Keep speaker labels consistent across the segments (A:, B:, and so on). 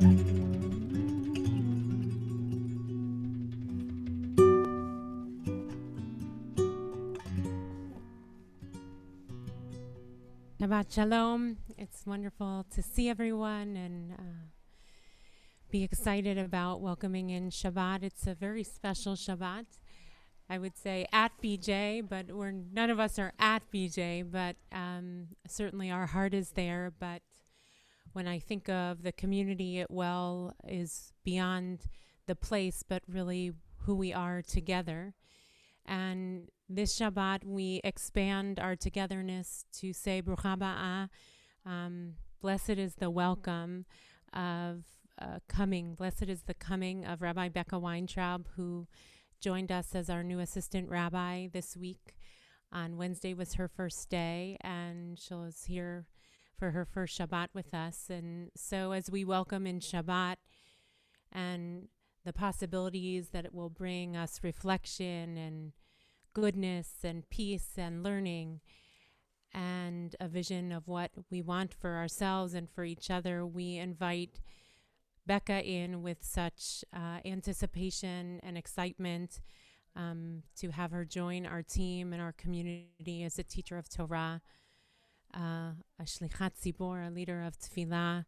A: Shabbat Shalom. It's wonderful to see everyone and be excited about welcoming in Shabbat. It's a very special Shabbat. I would say at BJ, but none of us are at BJ, but certainly our heart is there. But when I think of the community, it well is beyond the place, but really who we are together. And this Shabbat, we expand our togetherness to say, Brucha Ba'ah, blessed is the welcome of coming. Blessed is the coming of Rabbi Becca Weintraub, who joined us as our new assistant rabbi this week. On Wednesday was her first day, and she was here for her first Shabbat with us. And so as we welcome in Shabbat and the possibilities that it will bring us reflection and goodness and peace and learning and a vision of what we want for ourselves and for each other, we invite Becca in with such anticipation and excitement to have her join our team and our community as a teacher of Torah, a shlichat tzibor, a leader of tefillah,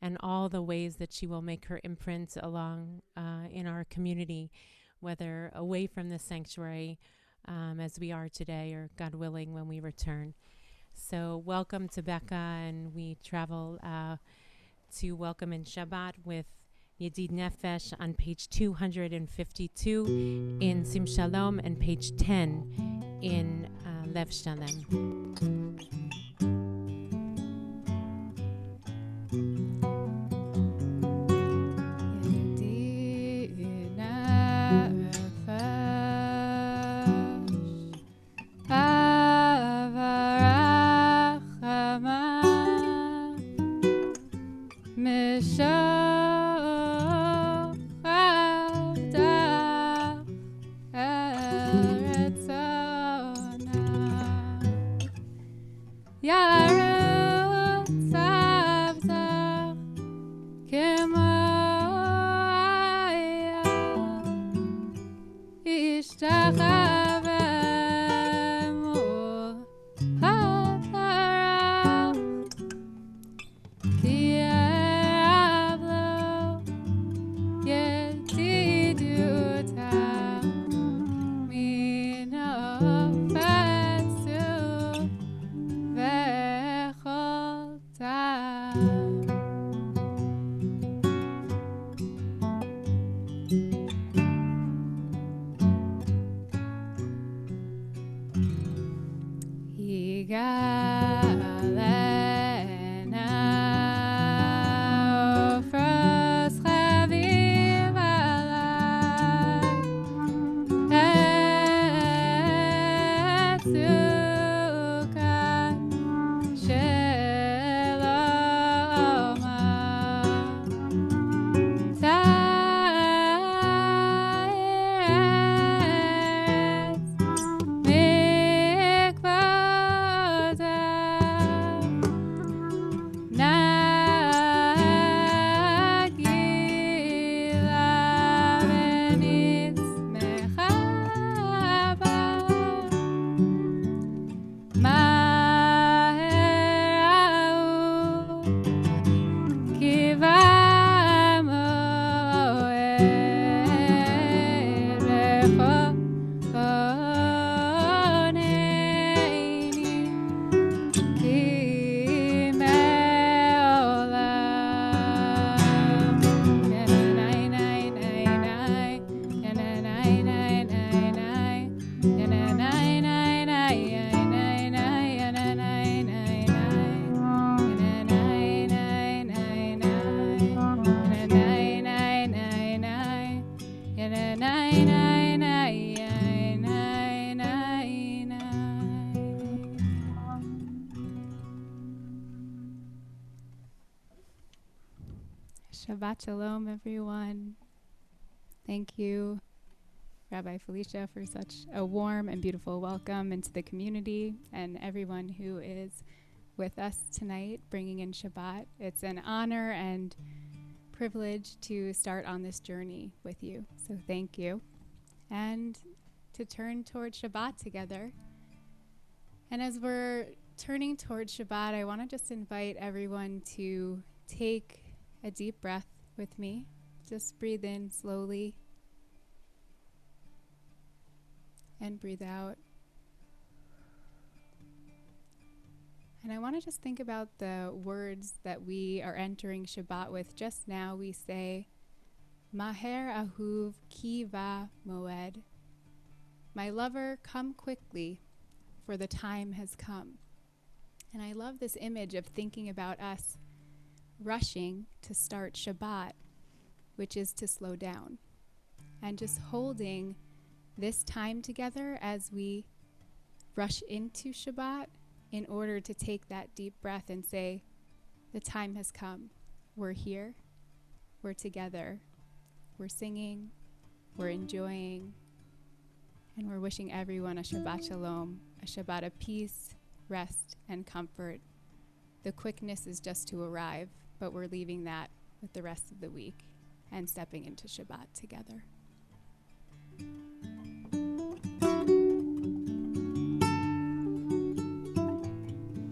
A: and all the ways that she will make her imprint along in our community, whether away from the sanctuary as we are today, or God willing, when we return. So welcome to Becca, and we travel to welcome in Shabbat with Yedid Nefesh on page 252 in Sim Shalom and page 10 in Lev Shalem.
B: Shabbat Shalom, everyone. Thank you, Rabbi Felicia, for such a warm and beautiful welcome into the community and everyone who is with us tonight, bringing in Shabbat. It's an honor and privilege to start on this journey with you. So thank you. And to turn towards Shabbat together. And as we're turning towards Shabbat, I want to just invite everyone to take a deep breath with me. Just breathe in slowly and breathe out. And I want to just think about the words that we are entering Shabbat with. Just now we say, Maher ahuv ki va moed. My lover, come quickly, for the time has come. And I love this image of thinking about us rushing to start Shabbat, which is to slow down, and just holding this time together as we rush into Shabbat in order to take that deep breath and say, the time has come. We're here. We're together. We're singing. We're enjoying. And we're wishing everyone a Shabbat Shalom, a Shabbat of peace, rest, and comfort. The quickness is just to arrive, but we're leaving that with the rest of the week and stepping into Shabbat together.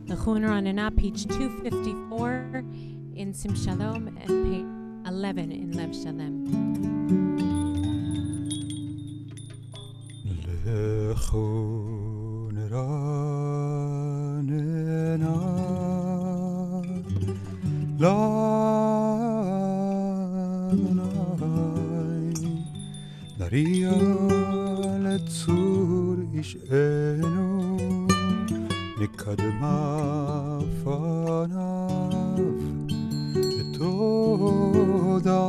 A: The Chun Ranana, page 254 in Sim Shalom and page 11 in Lev Shalem.
C: Chun Ranana, Daria letzur ishenu nikadma fanav etoda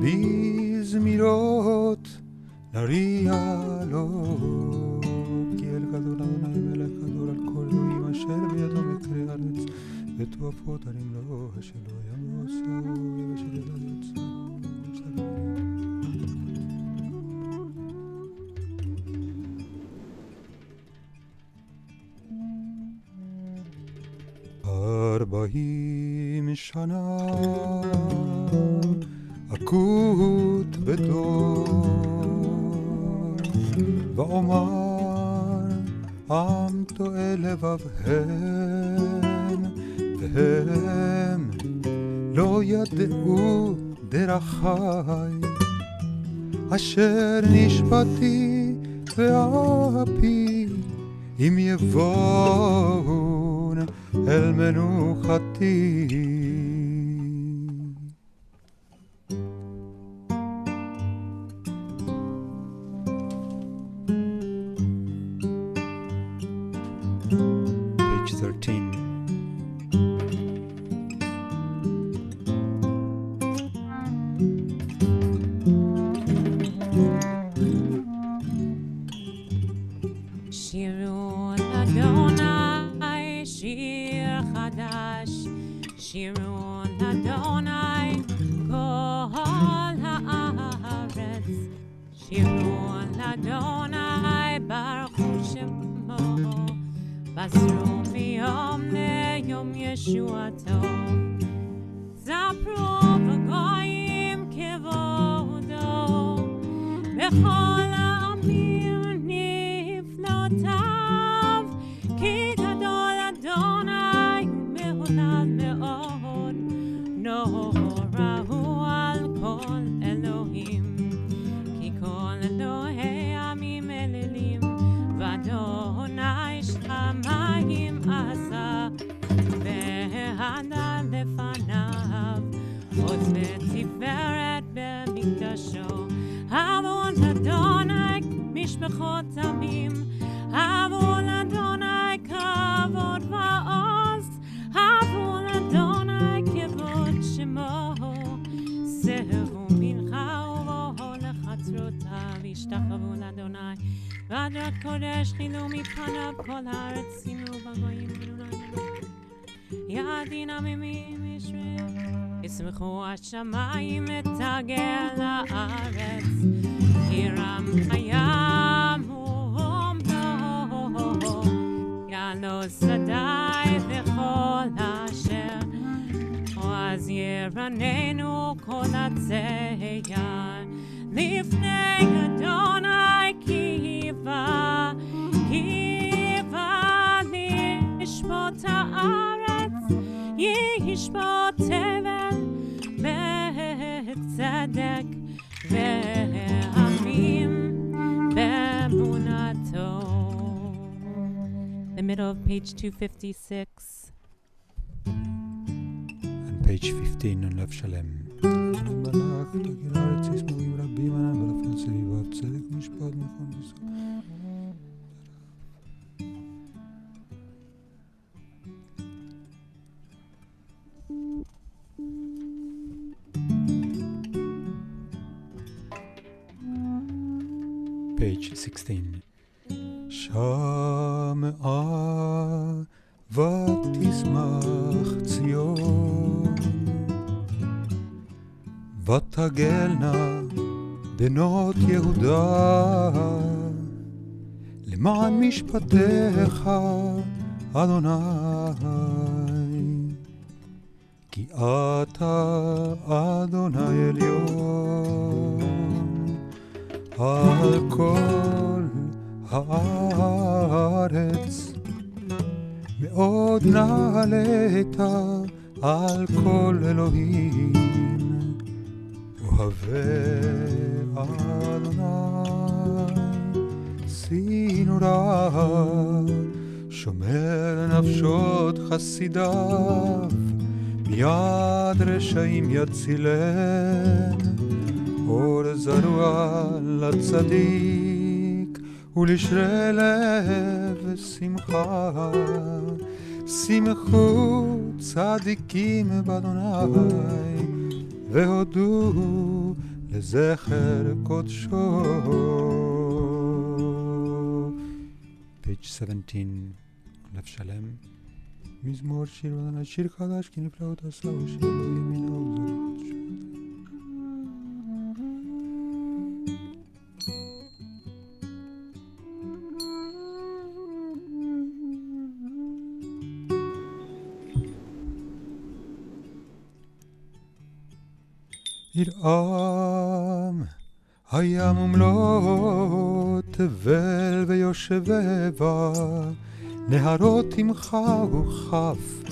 C: bizmirot Daria lo ki el gadol Adonai melech gadol al kol goyim asher biyado mikre haaretz ותועפות הרים לו שלא ימוסו ושל יצרו ארבעים שנה אקוט בדור ואומר עם טועה לבבהם והם לא ידעו דרכי אשר נשבעתי ואפי אם יבואון אל מנוחתי Page 13
A: שירו לאדוני שיר חדש, שירו לאדוני כל הארץ, שירו לאדוני ברכו שמו, בסרו מיום ליום ישועתו, ספרו בגויים כבודו, בכל העמים נפלאותיו, כי גדול אדוני ומהולל מאוד, נורא הוא על כל אלוהים, כי כל אלוהי עמים אלילים, ואדוני שמיים עשה, והדר לפניו, עוז ותפארת במקדשו, עוון אדוני משפחות עמים, עוון אדוני כבוד ועוז, עוון אדוני כבוד שמו, זהו מנחה ובואו לחצרותיו, השתחוו לאדוני, ועדת קודש חילו מפניו כל הארץ, שימו בגויים ידין עממים ישראל, ישמחו השמיים ותגר לארץ, ירם חיים ומדור, יעלו שדי וכל אשר, אז ירננו כל הצייר לפני אדוני קיבה לשפוט הארץ ישפוט תבל בצדק ועמים באמונתו. The middle of page 256.
C: And page 15 on לב שלם. מלאך תגיד הארץ ישמעו רבים ענן ולפן סביבות צדק משפט נכון בישראל. Page 16. שמעה ותשמח ציון ותגלנה בנות יהודה למען משפטיך אדוני כי אתה אדוני עליון על כל הארץ מאוד נעלית על כל אלוהים אוהבי אדוני סינורה שומר נפשות חסידיו מיד רשעים יצילן אור זרוע לצדיק ולשרי לב שמחה שמחו צדיקים באדוני והודו לזכר קודשו. page 17 לב שלם. מזמור שיר ואדוני שיר חדש כי נפלאות עשה ושיר לא ימינה וזרות. ירעם הים ומלוא תבל ויושבבה נהרות עמך וכף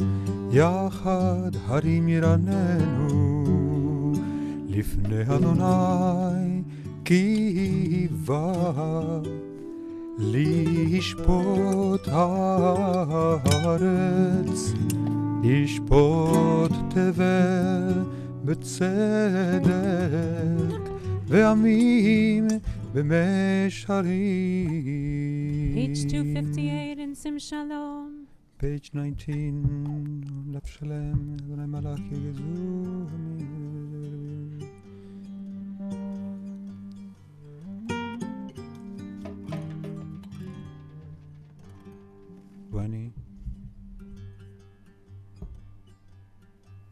C: יחד הרים ירננו לפני אדוני כי בא לשפוט הארץ ישפוט תבל בצדק ועמים במשרים.
A: Page 258 in Sim Shalom.
C: page 19 לב שלם אדוני מלאך יגזו ואני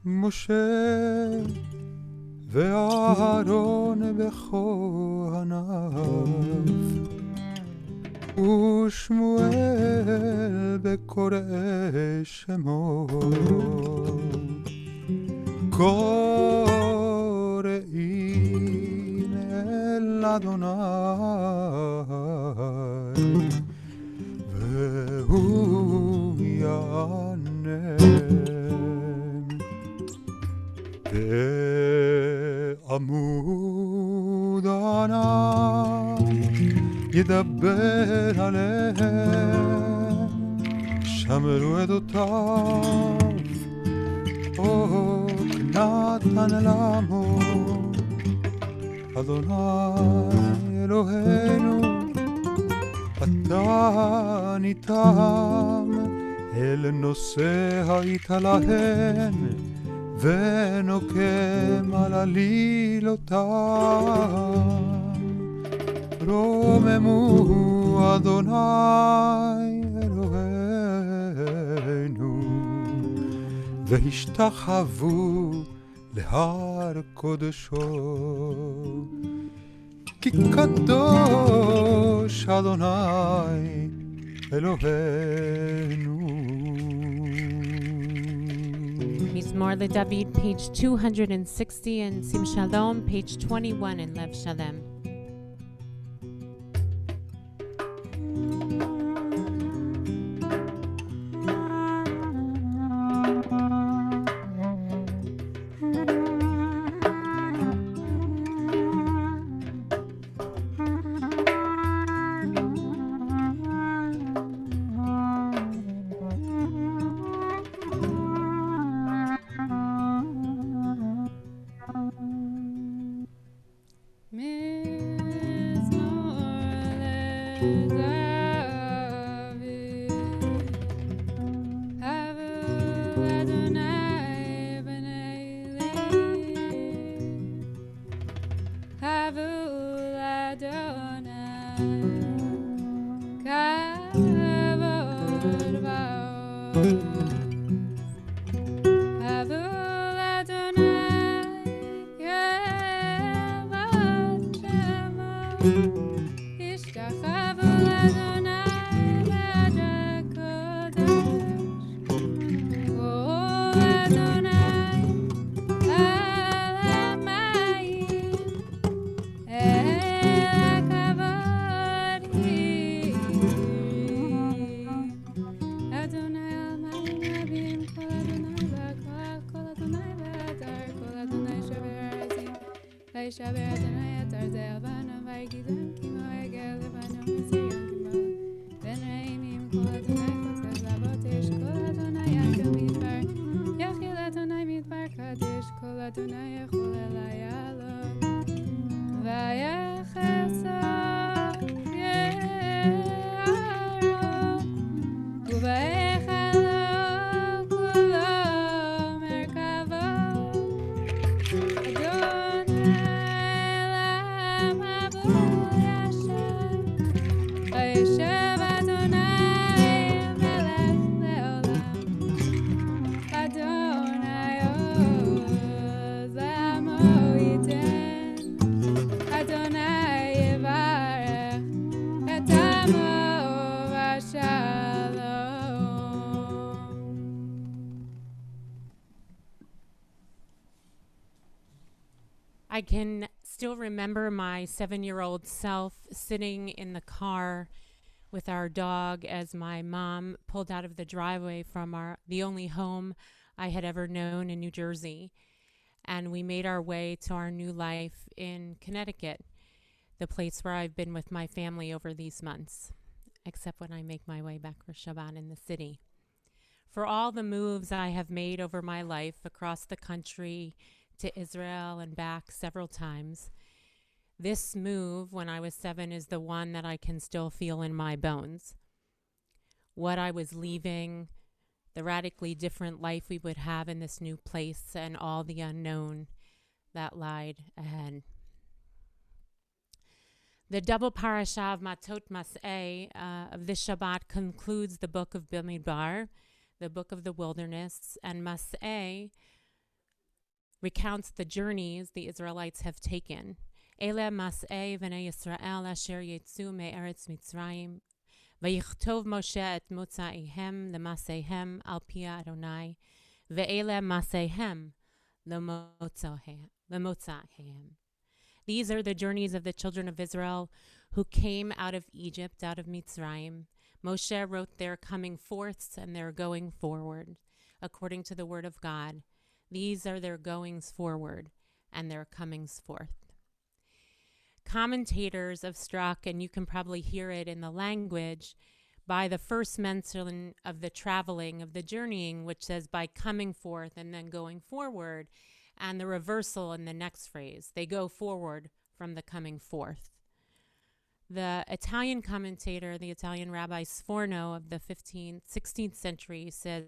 C: משה ואהרון בכהניו ושמואל בקוראי שמות קוראים אל אדוני והוא יענה בעמוד ענן ידבר עליהם שמרו עדותיו חוק נתן למו אדוני אלוהינו אתה ניתם אל נושא היית להם ונוקם על עלילותם רוממו אדוני אלוהינו והשתחוו להר קודשו כי קדוש אדוני אלוהינו.
A: Mizmor LeDavid, page 260, and Sim Shalom, page 21 in Lev Shalem. I can still remember my 7-year-old self sitting in the car with our dog as my mom pulled out of the driveway from the only home I had ever known in New Jersey. And we made our way to our new life in Connecticut, the place where I've been with my family over these months, except when I make my way back for Shabbat in the city. For all the moves I have made over my life across the country, to Israel and back several times, this move when I was 7 is the one that I can still feel in my bones. What I was leaving, the radically different life we would have in this new place, and all the unknown that lied ahead. The double parasha of Matot Mas'eh of this Shabbat concludes the book of Bamidbar, the book of the wilderness, and Mas'eh recounts the journeys the Israelites have taken. Ele mas'ei B'nai Yisrael asher yetzu me'eretz Mitzrayim, vayichtov Moshe et motzaihem lemaseihem al pi Adonai, ve'ele maseihem lemotzahem. These are the journeys of the children of Israel who came out of Egypt, out of Mitzrayim. Moshe wrote their coming forths and their going forward, according to the word of God. These are their goings forward and their comings forth. Commentators have struck, and you can probably hear it in the language, by the first mention of the traveling, of the journeying, which says by coming forth and then going forward, and the reversal in the next phrase. They go forward from the coming forth. The Italian commentator, the Italian Rabbi Sforno of the 16th century says,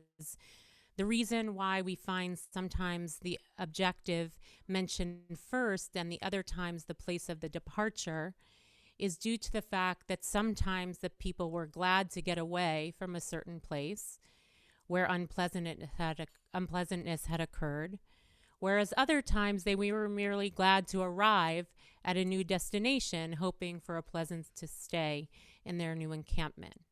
A: the reason why we find sometimes the objective mentioned first and the other times the place of the departure is due to the fact that sometimes the people were glad to get away from a certain place where unpleasantness had occurred, whereas other times they were merely glad to arrive at a new destination, hoping for a pleasant to stay in their new encampment.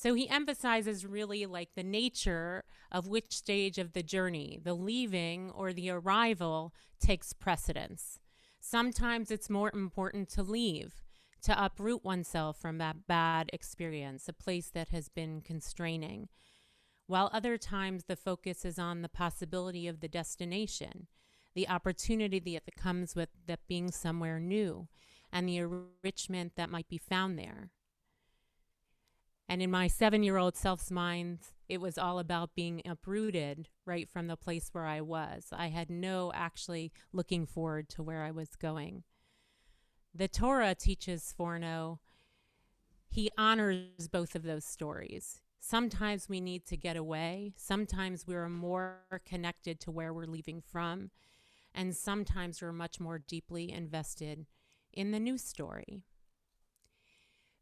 A: So he emphasizes really like the nature of which stage of the journey, the leaving or the arrival, takes precedence. Sometimes it's more important to leave, to uproot oneself from that bad experience, a place that has been constraining, while other times the focus is on the possibility of the destination, the opportunity that comes with that being somewhere new, and the enrichment that might be found there. And in my 7-year-old self's mind, it was all about being uprooted right from the place where I was. I had no actually looking forward to where I was going. The Torah teaches Sforno, he honors both of those stories. Sometimes we need to get away. Sometimes we're more connected to where we're leaving from. And sometimes we're much more deeply invested in the new story.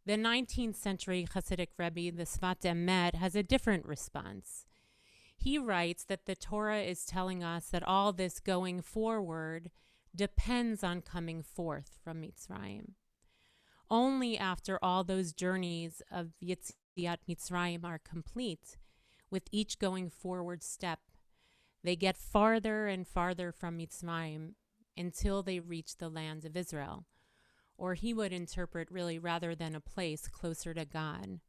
A: The 19th century Hasidic Rabbi, the Sfat Emet, has a different response. He writes that the Torah is telling us that all this going forward depends on coming forth from Mitzrayim. Only after all those journeys of Yetziat Mitzrayim are complete, with each going forward step, they get farther and farther from Mitzrayim until they reach the land of Israel. Or he would interpret really rather than a place closer to God.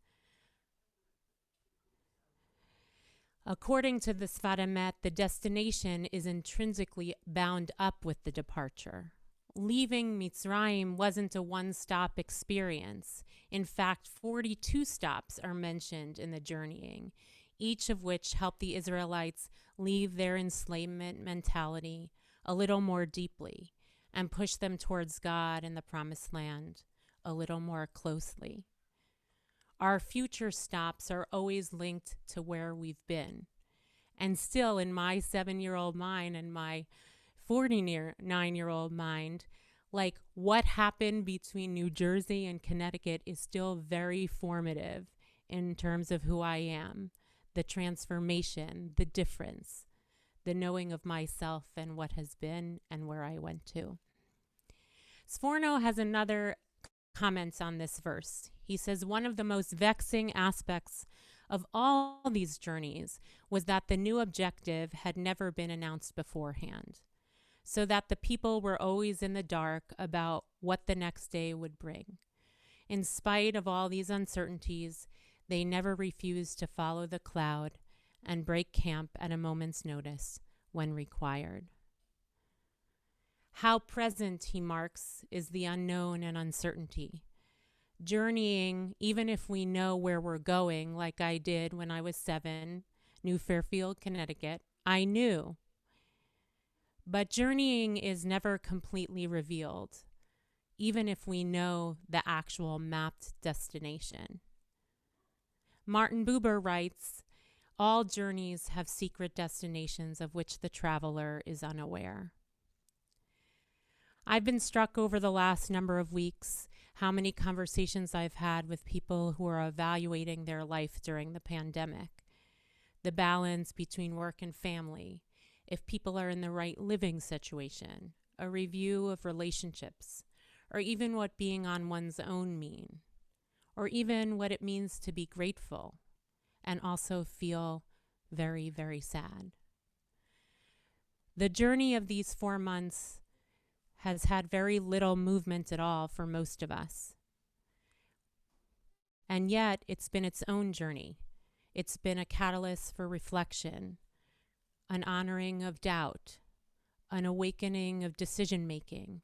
A: According to the Sfat Emet, the destination is intrinsically bound up with the departure. Leaving Mitzrayim wasn't a one-stop experience. In fact, 42 stops are mentioned in the journeying, each of which helped the Israelites leave their enslavement mentality a little more deeply and push them towards God and the Promised Land a little more closely. Our future stops are always linked to where we've been. And still, in my 7-year-old mind and my 49-year-old mind, like what happened between New Jersey and Connecticut is still very formative in terms of who I am, the transformation, the difference, the knowing of myself and what has been and where I went to. Sforno has another comment on this verse. He says, one of the most vexing aspects of all these journeys was that the new objective had never been announced beforehand, so that the people were always in the dark about what the next day would bring. In spite of all these uncertainties, they never refused to follow the cloud and break camp at a moment's notice when required. How present, he marks, is the unknown and uncertainty. Journeying, even if we know where we're going, like I did when I was 7, New Fairfield, Connecticut, I knew. But journeying is never completely revealed, even if we know the actual mapped destination. Martin Buber writes, all journeys have secret destinations of which the traveler is unaware. I've been struck over the last number of weeks how many conversations I've had with people who are evaluating their life during the pandemic, the balance between work and family, if people are in the right living situation, a review of relationships, or even what being on one's own mean, or even what it means to be grateful and also feel very, very sad. The journey of these 4 months has had very little movement at all for most of us. And yet, it's been its own journey. It's been a catalyst for reflection, an honoring of doubt, an awakening of decision-making,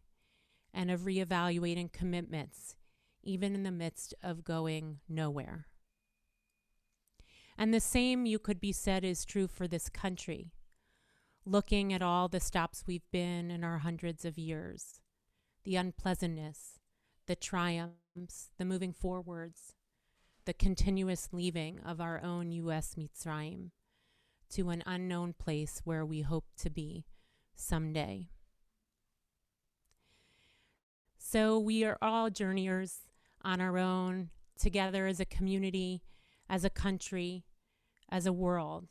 A: and of reevaluating commitments, even in the midst of going nowhere. And the same, you could be said, is true for this country. Looking at all the stops we've been in our hundreds of years, the unpleasantness, the triumphs, the moving forwards, the continuous leaving of our own U.S. Mitzrayim to an unknown place where we hope to be someday. So we are all journeyers on our own, together as a community, as a country, as a world.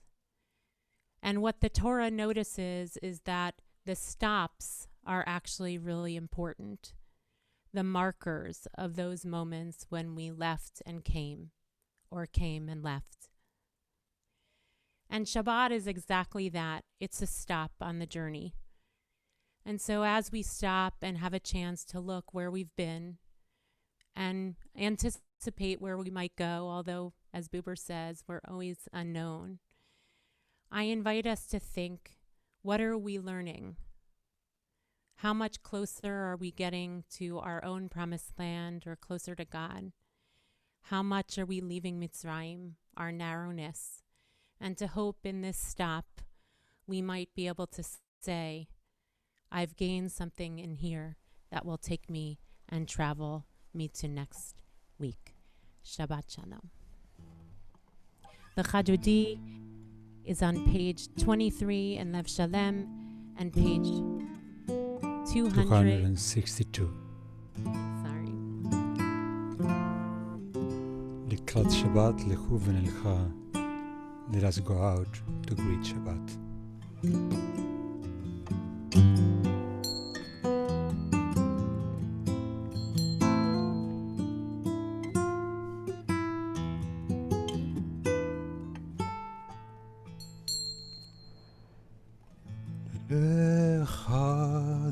A: And what the Torah notices is that the stops are actually really important, the markers of those moments when we left and came, or came and left. And Shabbat is exactly that. It's a stop on the journey. And so as we stop and have a chance to look where we've been and anticipate where we might go, although, as Buber says, we're always unknown, I invite us to think, what are we learning? How much closer are we getting to our own promised land or closer to God? How much are we leaving Mitzrayim, our narrowness? And to hope in this stop, we might be able to say, I've gained something in here that will take me and travel me to next week. Shabbat Shalom. The Chadudi is on page 23 in Lev Shalem and page
C: 262.
A: Sorry.
C: לקראת שבת לכו ונלכה. Let us go out to greet Shabbat. לך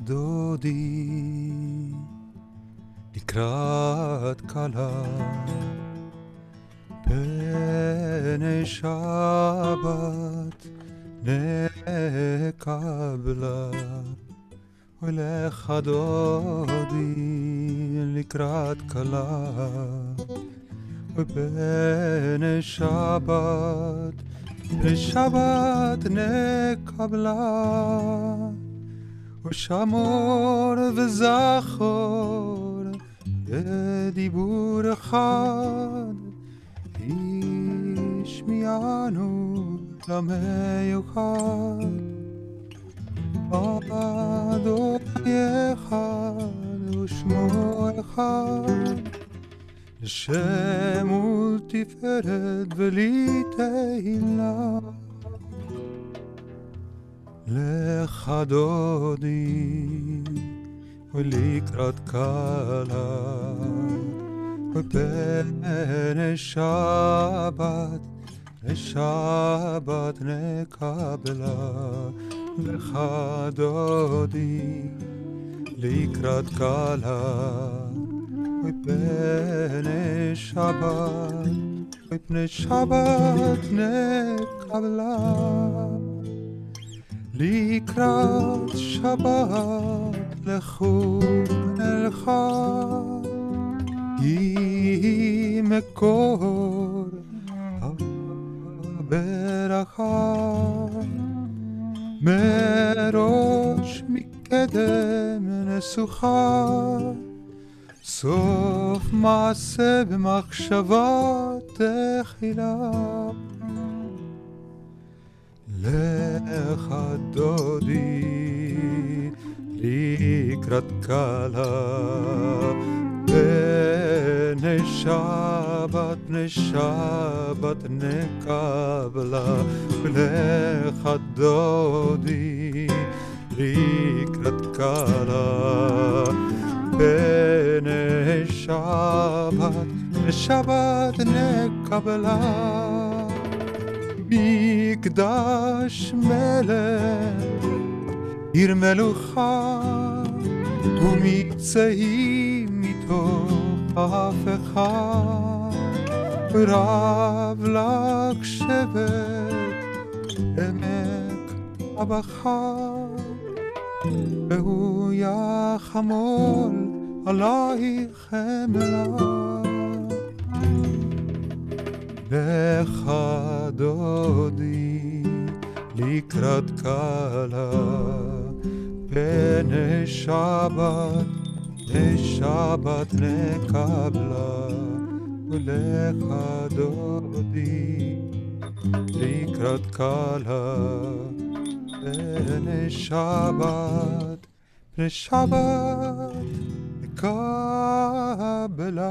C: דודי לקראת כלה פני שבת נקבלה ולך דודי לקראת כלה ופני שבת לשבת נקבלה ושמור וזכור בדיבור אחד השמיענו למיוחד אדוני אחד ושמו אחד לשם ולתפארת ולתהילה לך דודי ולקראת כלה ופני שבת לשבת נקבלה לך דודי לקראת כלה ופני שבת נקבלה לקראת שבת לכו ונלכה היא מקור הברכה מראש מקדם נסוכה סוף מעשה במחשבה תחילה לך דודי לקראת כלה פני שבת נקבלה לך דודי לקראת כלה פני שבת נקבלה מקדש מלך עיר מלוכה ומצאים מתוך אף אחד רב לך שבט עמק הבכר והוא יחמול עלייך חמלה לך דודי לקראת כלה פני שבת נקבלה ולך דודי לקראת כלה פני שבת נקבלה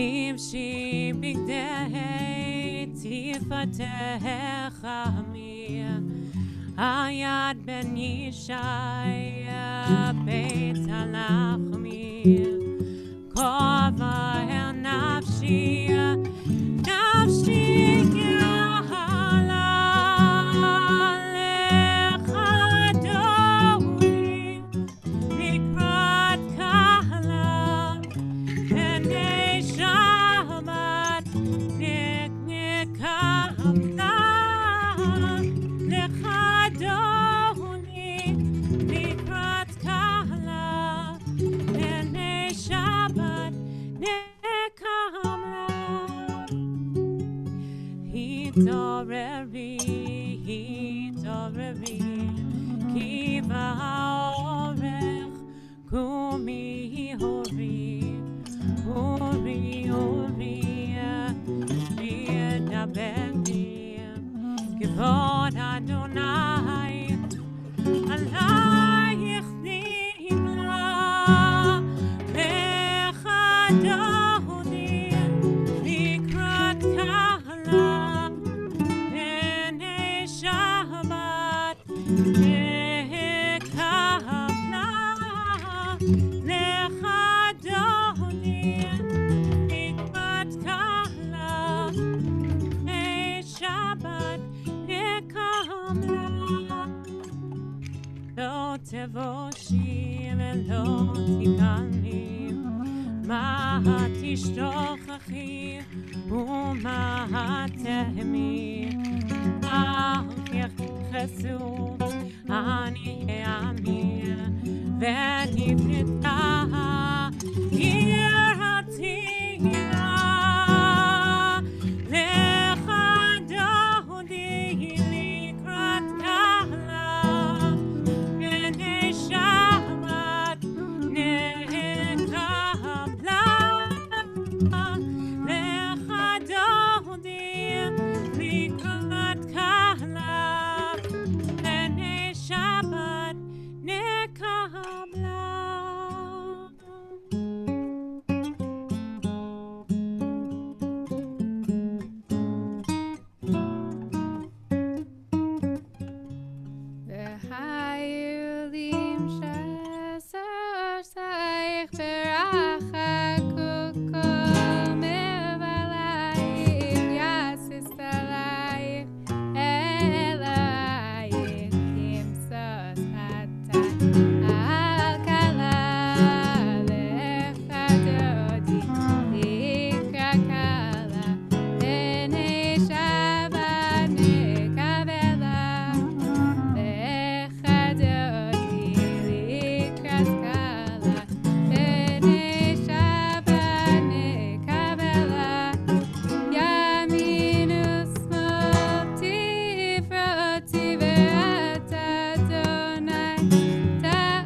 A: לבשי בגדי תפתח עמי, היד בן ישי בית הלחמי, כובע אל נפשי, נפשי גאלה לך אדוני, לקראת קהלה, עיני שבת נקמלה, לך אדוני, לקראת קהלה, עיני שבת נקמלה. התעוררי, התעוררי, כי בא האורך, קומי הורי, הורי, הורי, וידבר לי, כבוד אדוני, עלייך נמלה, לך אדוני, לקראת קהלה, עיני שבת נקמלה, לך אדוני, לקראת קהלה, עיני שבת נקמלה. לא תבושי ולא תקלמי, מה תשתוכחי ומה תהמי, אך יחסו אני עמי ונפלטה יראתיה, לך אדוני, לקראת קהלה, עיני שבת נקמלה, לך אדוני, לקראת קהלה, עיני שבת נקמלה.
B: והיולים ששושייך ברכה כוקומר עלייך, יסיס עלייך אלייך, כמסוס חטאת על כלה, לך דודי לקרא כלה, עיני שבת נקמלה, לך דודי לקראת קהלה, עיני שבת נקמלה, ימין ושמאל תפרוטי ואת אדוני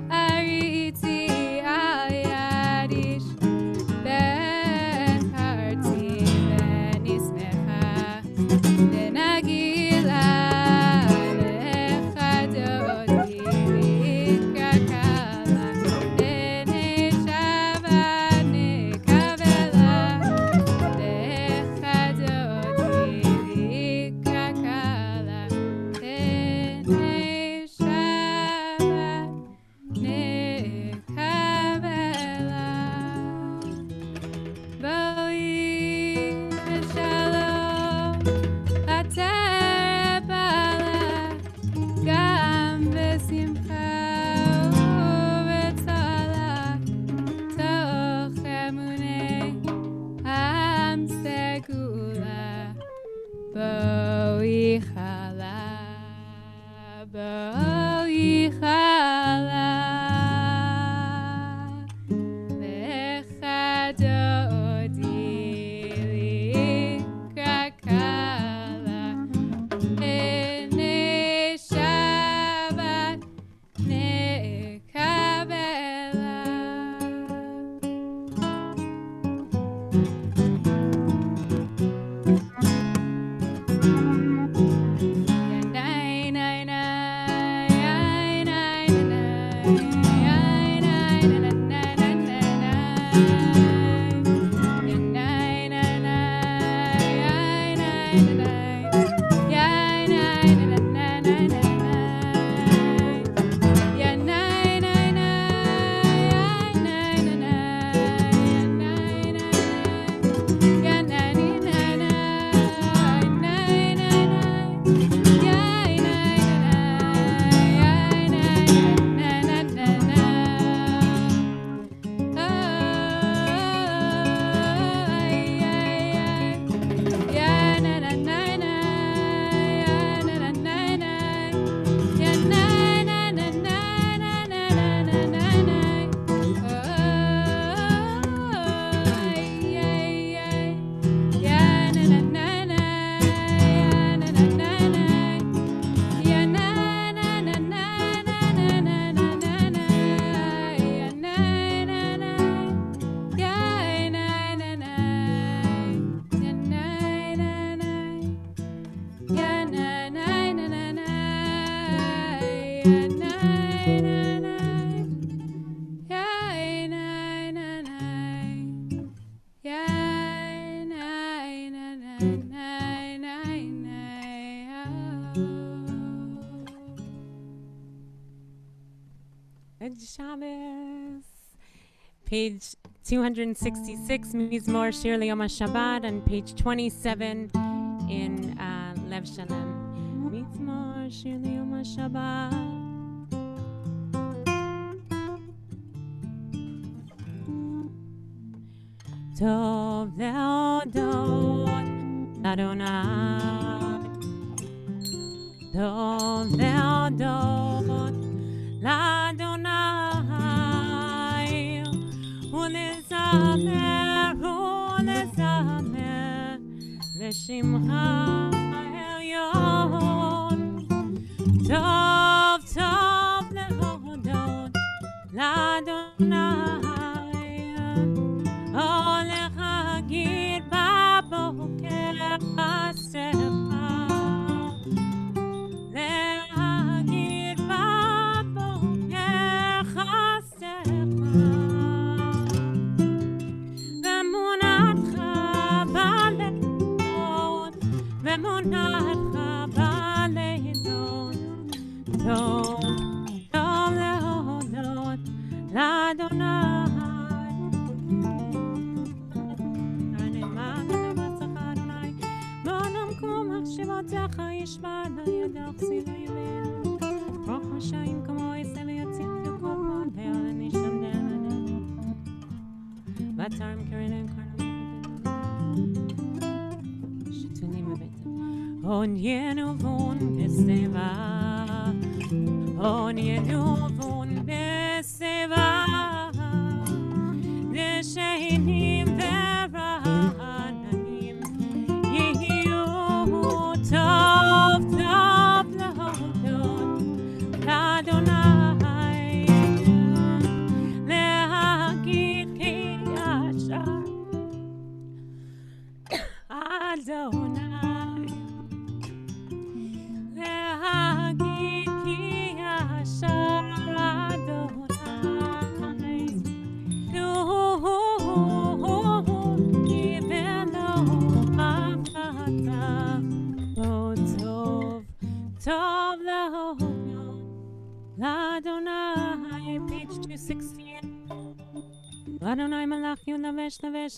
B: תעריצי על יד איש, בחרתי ונשמחה ונגילה, לך דודי לקרא קהלה, עיני שבת נקמלה, לך דודי לקרא קהלה, עיני שבת נקמלה. בואי בשלום, התרפלה, גם בשמחה ובצלה, תוך אמוני עם סגולה. בואי חלה, בואי חלה, לך דודי לקרא קהלה, עיני שבת נקמלה.
A: Good Shabbos. Page 266, Mizmor Shir L'Yom HaShabbat, and page 27 in Lev Shalem. Mizmor Shir L'Yom HaShabbat. Tov le'odot Adonai. Tov le'odot L'Adonai. U'lezamer L'Shimcha Elyon. Tov tov le'odot L'Adonai.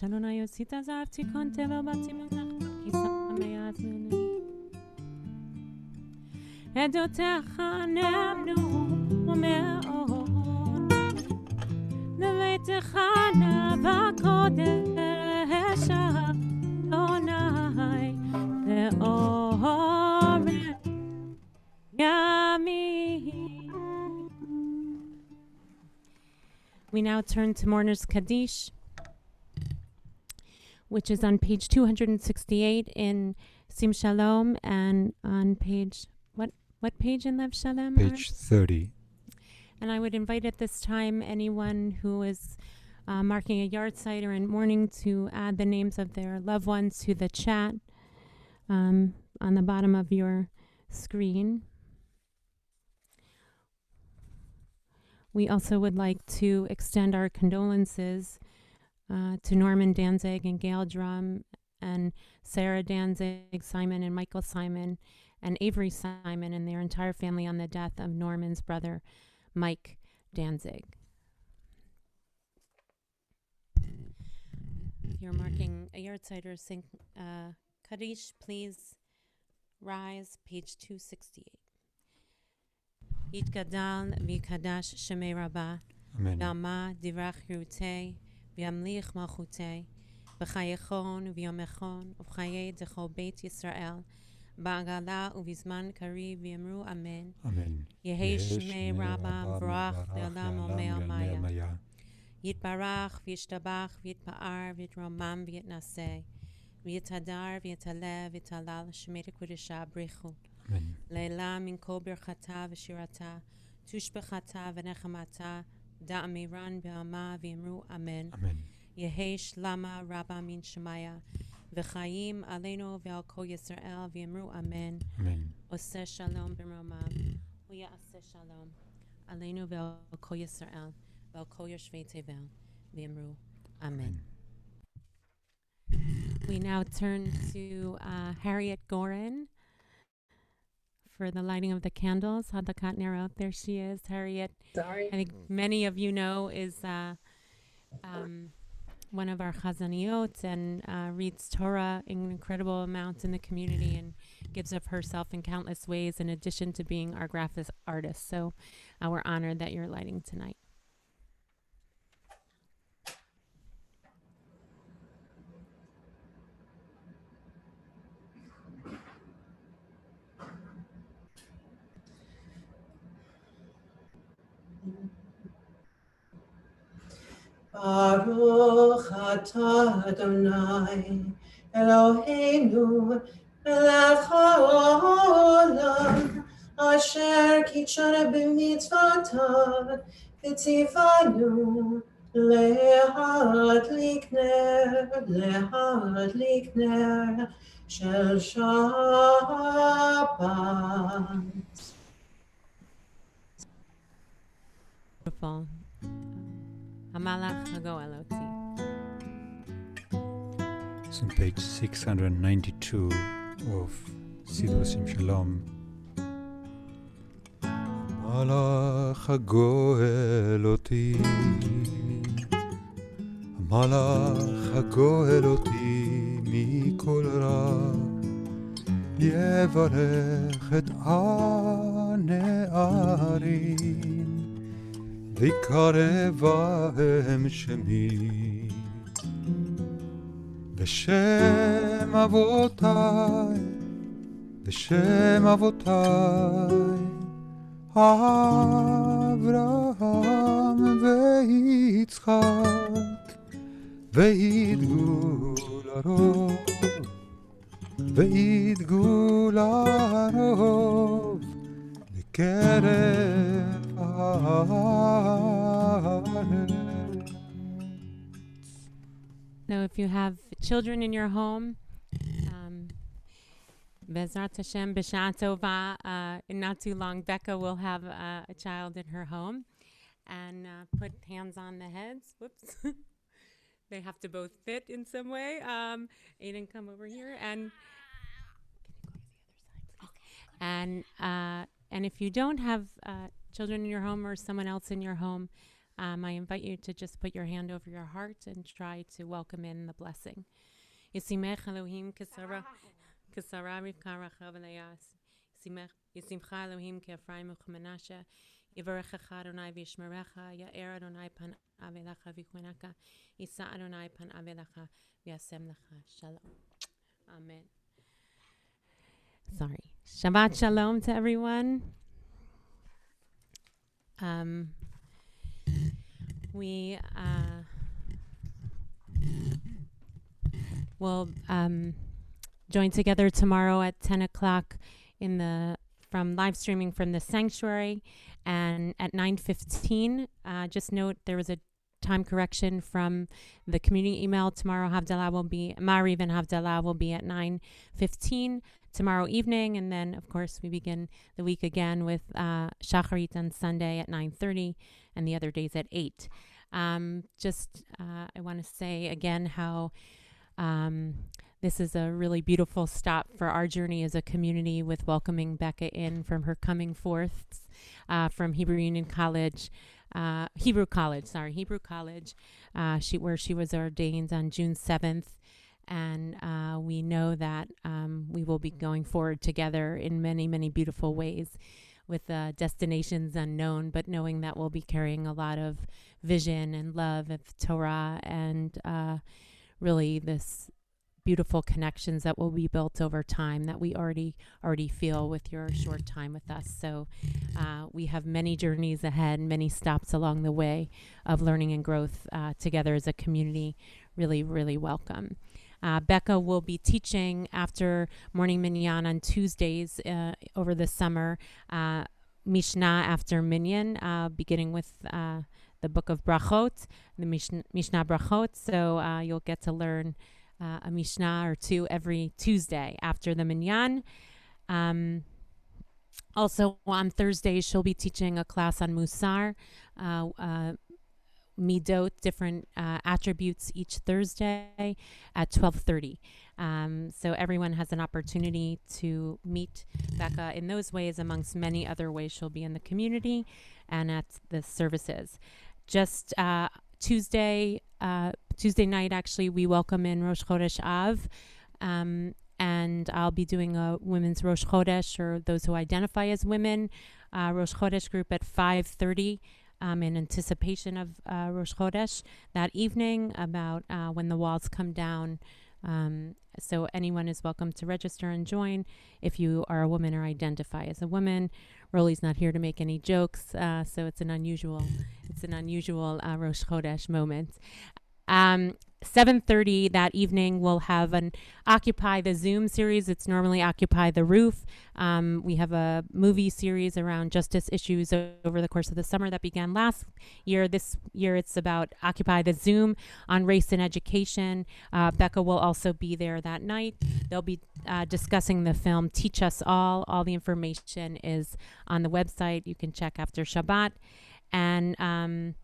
A: Adonai Yosita Zarti Konteva Batim Kisam Yazmini Edotecha Nemnu Me'on Levetecha Navakodesh Adonai Le'oren Yami. We now turn to Mourner's Kaddish, which is on page 268 in Sim Shalom, and on page, what page in Lev Shalom?
C: Page 30.
A: And I would invite at this time anyone who is marking a yard site or in mourning to add the names of their loved ones to the chat on the bottom of your screen. We also would like to extend our condolences to Norman Danzig and Gail Drum and Sarah Danzig Simon and Michael Simon and Avery Simon and their entire family on the death of Norman's brother, Mike Danzig. If you're marking a yahrzeit or sing Kaddish, please rise, page 268. Yitgadal v'kadash shemei Rabba,
C: Amen.
A: Yama divrach yirutei, v'yamlich malchutei, v'chayechon v'yomechon, v'chayei dechol beit Yisrael, ba'agala u'vizman kari v'yamru amen.
C: Amen.
A: Yehei shmei Rabba v'rach le'olam ome'al maya. Yitbarach v'yishtabach v'yitpa'ar v'yitromam v'yitnaseh, v'yitadar v'yitalev v'yitalal shemei tekudesha brichu.
C: Amen.
A: Leila min kol birchata v'shirata, tushbechata v'nechamata, da'amiran be'ama v'yamru amen.
C: Amen.
A: Yehei shlama rabba min shemaya, v'chayim aleinu ve'al kol Yisrael v'yamru amen.
C: Amen.
A: Oseh shalom b'mromam, u'ya'aseh shalom aleinu ve'al kol Yisrael ve'al kol yoshvei tevel v'yamru amen. We now turn to Harriet Gorin for the lighting of the candles. Hadakat Nero, there she is. Harriet,
D: Sorry.
A: I think many of you know, is one of our Hazzaniot and reads Torah in incredible amounts in the community and gives of herself in countless ways in addition to being our graphic artist. So we're honored that you're lighting tonight.
D: Baruch atah Adonai Eloheinu melech haolam asher kitshana b'mitzvotav v'tzivanu להדליק נר של שבת.
A: Beautiful. Hamalach Hagoel Oti.
C: It's on page 692 of Sidosim Shalom. המלאך הגואל אותי, המלאך הגואל אותי מכל רע, יברך את הנערים, ויקרבם שמי, בשם אבותיי, בשם אבותיי, אברהם ויצחק, וידגו לרוב, וידגו לרוב, לקרב הארץ.
A: Now, if you have children in your home, Bezrat Hashem, B'Sha'at Tova, in not too long, Becca will have a child in her home and put hands on the heads. Whoops. They have to both fit in some way. Aiden, come over here. And if you don't have children in your home or someone else in your home, I invite you to just put your hand over your heart and try to welcome in the blessing. Yisimech Elohim Kesara Rivka Rachel V'Leas. Yisimcha Elohim Ke'Ephraim U'Menashe. Yivarechecha Adonai v'yishmerecha. Ya'er Adonai panav elecha v'yichunecha. Yisa Adonai panav elecha v'yasem lecha. Shalom. Amen. Sorry. Shabbat Shalom to everyone. We will join together tomorrow at 10 o'clock from live streaming from the sanctuary, and at 9:15. Just note there was a time correction from the community email. Tomorrow Mariv and Havdalah will be at 9:15 tomorrow evening, and then of course we begin the week again with Shacharit on Sunday at 9:30, and the other days at 8. I want to say again how this is a really beautiful stop for our journey as a community with welcoming Becca in from her coming forth from Hebrew College, where she was ordained on June 7th. And we know that we will be going forward together in many, many beautiful ways with destinations unknown, but knowing that we'll be carrying a lot of vision and love of Torah and really this beautiful connections that will be built over time that we already feel with your short time with us. So we have many journeys ahead, many stops along the way of learning and growth together as a community. Really, really welcome. Becca will be teaching after morning minyan on Tuesdays over the summer, Mishnah after minyan, beginning with the book of Brachot, the Mishnah Brachot. So you'll get to learn a Mishnah or two every Tuesday after the minyan. Also on Thursdays, she'll be teaching a class on Musar, Midot, different attributes each Thursday at 12:30. So everyone has an opportunity to meet Becca in those ways, amongst many other ways she'll be in the community and at the services. Just Tuesday night, actually, we welcome in Rosh Chodesh Av, and I'll be doing a women's Rosh Chodesh, or those who identify as women, Rosh Chodesh group at 5:30. In anticipation of Rosh Chodesh that evening, about when the walls come down. So anyone is welcome to register and join if you are a woman or identify as a woman. Rolly's not here to make any jokes, so it's an unusual Rosh Chodesh moment. 7:30 that evening, we'll have an Occupy the Zoom series. It's normally Occupy the Roof. We have a movie series around justice issues over the course of the summer that began last year. This year, it's about Occupy the Zoom on race and education. Becca will also be there that night. They'll be discussing the film Teach Us All. All the information is on the website. You can check after Shabbat. And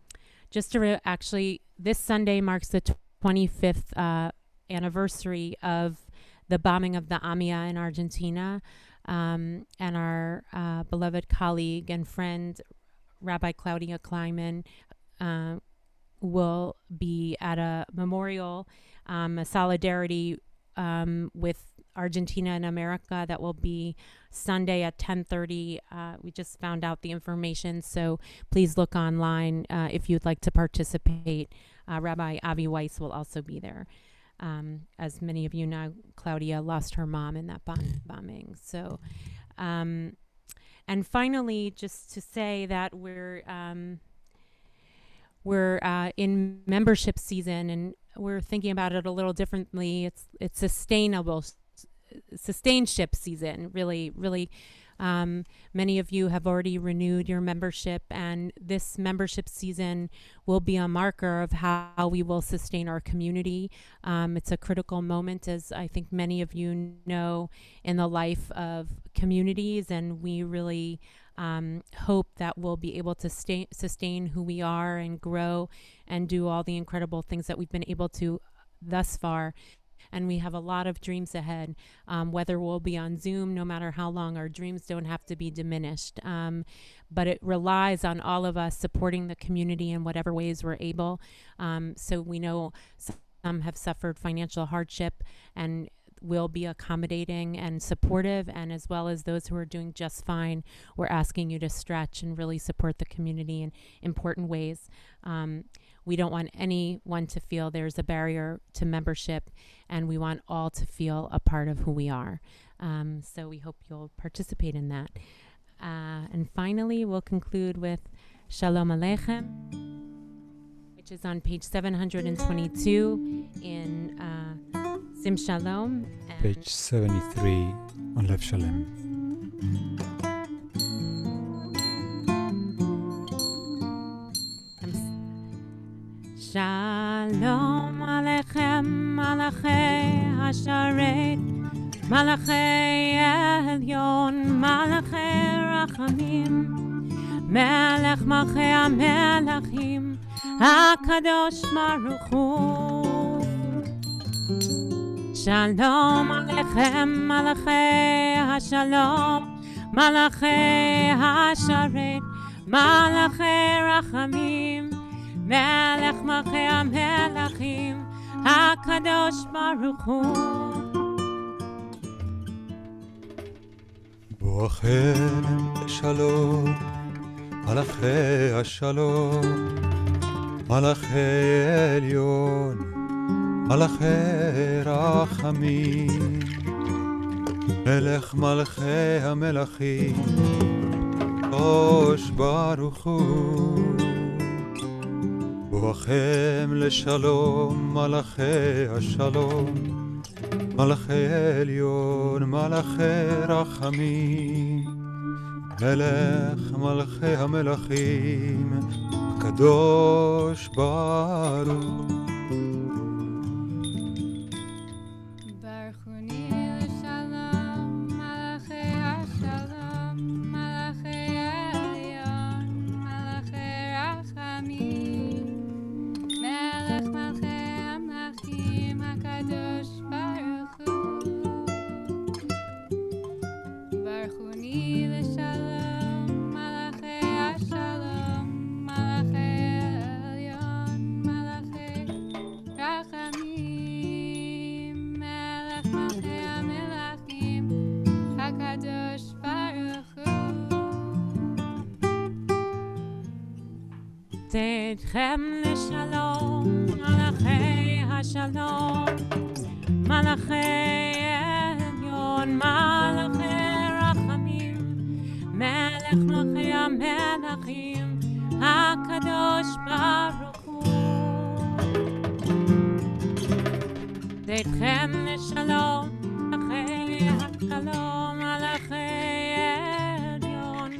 A: just to actually, this Sunday marks the 25th anniversary of the bombing of the AMIA in Argentina. And our beloved colleague and friend, Rabbi Claudia Kleiman, will be at a memorial, a solidarity with Argentina and America that will be Sunday at 10:30. We just found out the information, so please look online if you'd like to participate. Rabbi Avi Weiss will also be there. As many of you know, Claudia lost her mom in that bombing. So, and finally, just to say that we're in membership season, and we're thinking about it a little differently. It's sustainship season, really. Many of you have already renewed your membership, and this membership season will be a marker of how we will sustain our community. It's a critical moment, as I think many of you know, in the life of communities, and we really hope that we'll be able to sustain who we are and grow and do all the incredible things that we've been able to thus far. And we have a lot of dreams ahead, whether we'll be on Zoom, no matter how long, our dreams don't have to be diminished. But it relies on all of us supporting the community in whatever ways we're able. So we know some have suffered financial hardship, and will be accommodating and supportive, and as well as those who are doing just fine, we're asking you to stretch and really support the community in important ways. We don't want anyone to feel there's a barrier to membership, and we want all to feel a part of who we are. So we hope you'll participate in that. And finally, we'll conclude with Shalom Aleichem, which is on page 722 in Sim Shalom.
C: Page 73 on Lev Shalem.
A: Shalom Aleichem, Malachei Hasharet, Malachei Elyon, Malachei Rachamim, Melech Malchei HaMelachim, HaKadosh Baruch Hu. Shalom Alechem Malachei HaShalom Malachei HaSharet Malachei Rachamim Melech Malchei HaMelachim HaKadosh Baruch Hu
C: בואכם לשלום מלאכי השלום מלאכי עליון מלאכי רחמים מלך מלכי המלכים קדוש ברוך הוא בואכם לשלום מלאכי השלום מלאכי עליון מלאכי רחמים מלך מלכי המלכים הקדוש ברוך
A: תדכם לשלום מלאכי השלום מלאכי עליון מלאכי רחמים מלך מלכי המלכים הקדוש ברוך הוא תדכם לשלום מלאכי השלום מלאכי עליון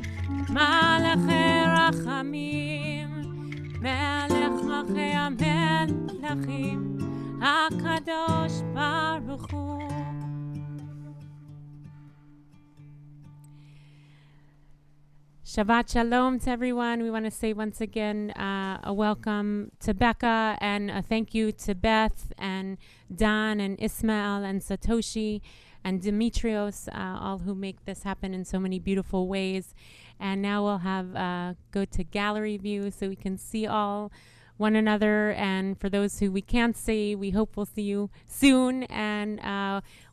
A: מלאכי רחמים מלך מלכי המלכים הקדוש ברוך הוא Shabbat Shalom to everyone. We want to say once again a welcome to Becca and a thank you to Beth and Don and Ismail and Satoshi and Dimitrios, all who make this happen in so many beautiful ways. And now we'll have go to gallery view so we can see all one another. And for those who we can't see, we hope we'll see you soon. And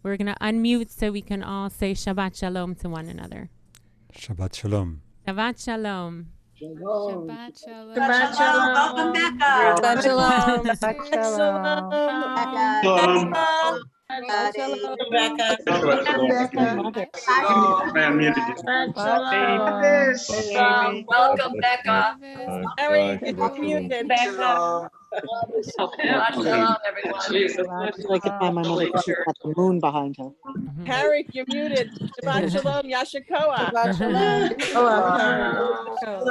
A: we're going to unmute so we can all say Shabbat Shalom to one another.
C: Shabbat Shalom.
A: Shabbat Shalom.
B: Shabbat Shalom.
D: Shabbat Shalom. Welcome, Becca.
E: Shabbat Shalom.
F: Shabbat Shalom.
D: Becca.
E: Welcome, Becca.
F: Harry, you're muted, Becca.
E: Shabbat Shalom, everyone.
G: I can find my mother because she's got the moon behind her.
F: Harry, you're muted. Shabbat Shalom, Yashikoa.
E: Shabbat Shalom.
F: Shalom.